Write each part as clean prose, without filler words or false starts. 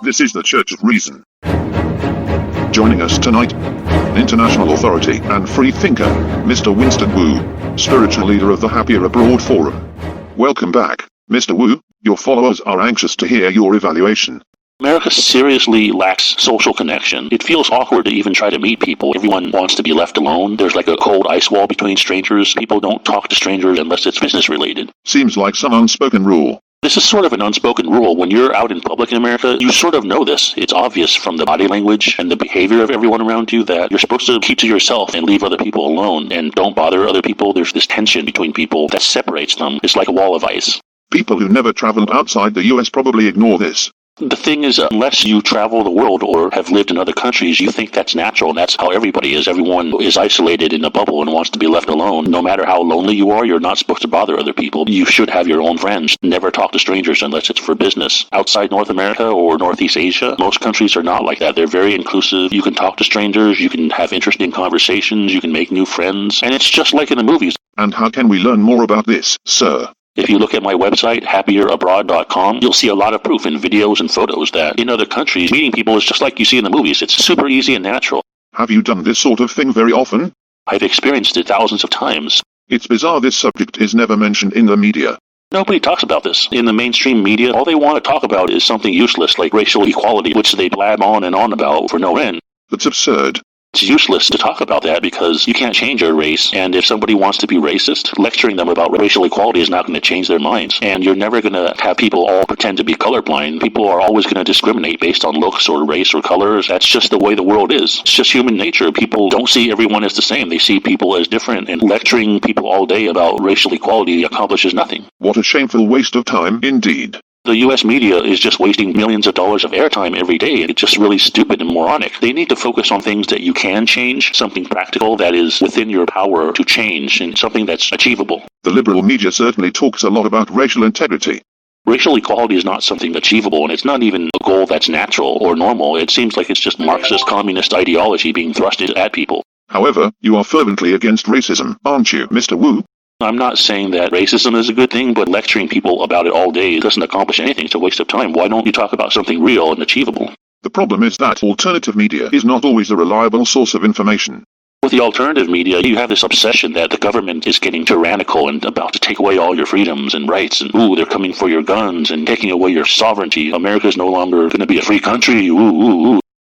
This is the Church of Reason. Joining us tonight, international authority and free thinker, Mr. Winston Wu, spiritual leader of the Happier Abroad Forum. Welcome back, Mr. Wu. Your followers are anxious to hear your evaluation. America seriously lacks social connection. It feels awkward to even try to meet people. Everyone wants to be left alone. There's like a cold ice wall between strangers. People don't talk to strangers unless it's business related. Seems like some unspoken rule. This is sort of an unspoken rule. When you're out in public in America, you sort of know this. It's obvious from the body language and the behavior of everyone around you that you're supposed to keep to yourself and leave other people alone and don't bother other people. There's this tension between people that separates them. It's like a wall of ice. People who never traveled outside the US probably ignore this. The thing is, unless you travel the world or have lived in other countries, you think that's natural, and that's how everybody is. Everyone is isolated in a bubble and wants to be left alone. No matter how lonely you are, you're not supposed to bother other people. You should have your own friends. Never talk to strangers unless it's for business. Outside North America or Northeast Asia, most countries are not like that. They're very inclusive. You can talk to strangers, you can have interesting conversations, you can make new friends, and it's just like in the movies. And how can we learn more about this, sir? If you look at my website, happierabroad.com, you'll see a lot of proof in videos and photos that in other countries, meeting people is just like you see in the movies. It's super easy and natural. Have you done this sort of thing very often? I've experienced it thousands of times. It's bizarre this subject is never mentioned in the media. Nobody talks about this. In the mainstream media, all they want to talk about is something useless like racial equality, which they blab on and on about for no end. That's absurd. It's useless to talk about that because you can't change your race, and if somebody wants to be racist, lecturing them about racial equality is not going to change their minds, and you're never going to have people all pretend to be colorblind. People are always going to discriminate based on looks or race or colors. That's just the way the world is. It's just human nature. People don't see everyone as the same. They see people as different, and lecturing people all day about racial equality accomplishes nothing. What a shameful waste of time, indeed. The U.S. media is just wasting millions of dollars of airtime every day. It's just really stupid and moronic. They need to focus on things that you can change, something practical that is within your power to change, and something that's achievable. The liberal media certainly talks a lot about racial integrity. Racial equality is not something achievable, and it's not even a goal that's natural or normal. It seems like it's just Marxist communist ideology being thrusted at people. However, you are fervently against racism, aren't you, Mr. Wu? I'm not saying that racism is a good thing, but lecturing people about it all day doesn't accomplish anything. It's a waste of time. Why don't you talk about something real and achievable? The problem is that alternative media is not always a reliable source of information. With the alternative media, you have this obsession that the government is getting tyrannical and about to take away all your freedoms and rights, and they're coming for your guns and taking away your sovereignty. America's no longer going to be a free country.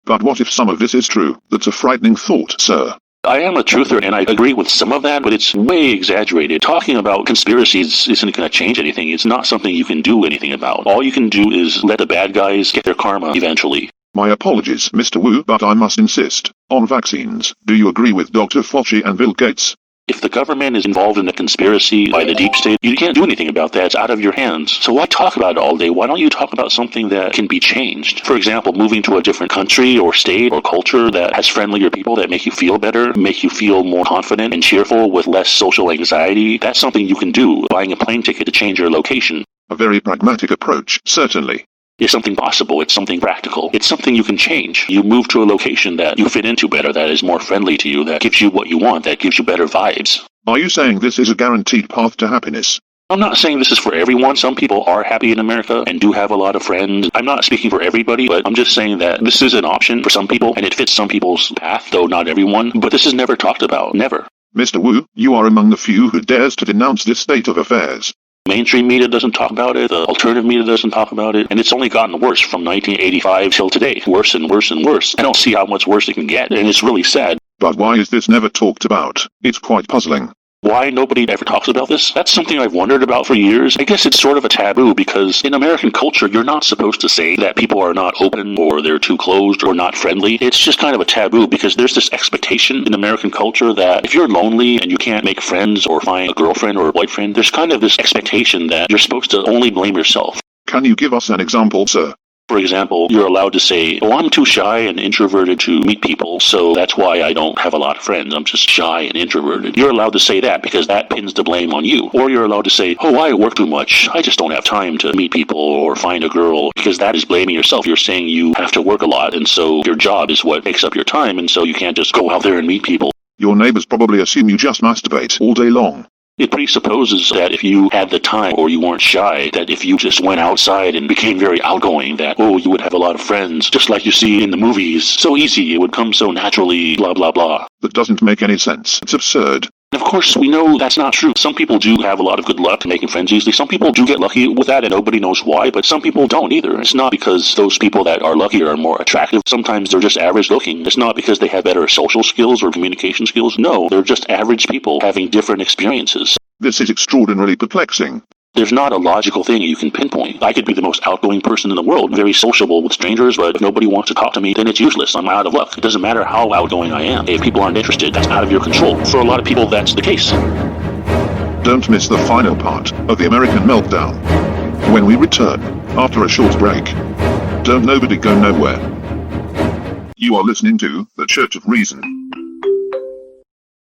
But what if some of this is true? That's a frightening thought, sir. I am a truther, and I agree with some of that, but it's way exaggerated. Talking about conspiracies isn't going to change anything. It's not something you can do anything about. All you can do is let the bad guys get their karma eventually. My apologies, Mr. Wu, but I must insist. On vaccines, do you agree with Dr. Fauci and Bill Gates? If the government is involved in a conspiracy by the deep state, you can't do anything about that. It's out of your hands. So why talk about it all day? Why don't you talk about something that can be changed? For example, moving to a different country or state or culture that has friendlier people that make you feel better, make you feel more confident and cheerful with less social anxiety. That's something you can do. Buying a plane ticket to change your location. A very pragmatic approach, certainly. It's something possible. It's something practical. It's something you can change. You move to a location that you fit into better, that is more friendly to you, that gives you what you want, that gives you better vibes. Are you saying this is a guaranteed path to happiness? I'm not saying this is for everyone. Some people are happy in America and do have a lot of friends. I'm not speaking for everybody, but I'm just saying that this is an option for some people, and it fits some people's path, though not everyone. But this is never talked about. Never. Mr. Wu, you are among the few who dares to denounce this state of affairs. Mainstream media doesn't talk about it, the alternative media doesn't talk about it, and it's only gotten worse from 1985 till today. Worse and worse and worse. I don't see how much worse it can get, and it's really sad. But why is this never talked about? It's quite puzzling. Why nobody ever talks about this? That's something I've wondered about for years. I guess it's sort of a taboo because in American culture, you're not supposed to say that people are not open or they're too closed or not friendly. It's just kind of a taboo because there's this expectation in American culture that if you're lonely and you can't make friends or find a girlfriend or a boyfriend, there's kind of this expectation that you're supposed to only blame yourself. Can you give us an example, sir? For example, you're allowed to say, I'm too shy and introverted to meet people, so that's why I don't have a lot of friends. I'm just shy and introverted. You're allowed to say that because that pins the blame on you. Or you're allowed to say, I work too much. I just don't have time to meet people or find a girl, because that is blaming yourself. You're saying you have to work a lot, and so your job is what takes up your time, and so you can't just go out there and meet people. Your neighbors probably assume you just masturbate all day long. It presupposes that if you had the time or you weren't shy, that if you just went outside and became very outgoing, that, oh, you would have a lot of friends, just like you see in the movies. So easy, it would come so naturally, blah, blah, blah. That doesn't make any sense. It's absurd. And of course, we know that's not true. Some people do have a lot of good luck making friends easily. Some people do get lucky with that, and nobody knows why, but some people don't either. It's not because those people that are lucky are more attractive. Sometimes they're just average looking. It's not because they have better social skills or communication skills. No, they're just average people having different experiences. This is extraordinarily perplexing. There's not a logical thing you can pinpoint. I could be the most outgoing person in the world, very sociable with strangers, but if nobody wants to talk to me, then it's useless. I'm out of luck. It doesn't matter how outgoing I am. If people aren't interested, that's out of your control. For a lot of people, that's the case. Don't miss the final part of the American Meltdown when we return after a short break. Don't nobody go nowhere. You are listening to The Church of Reason.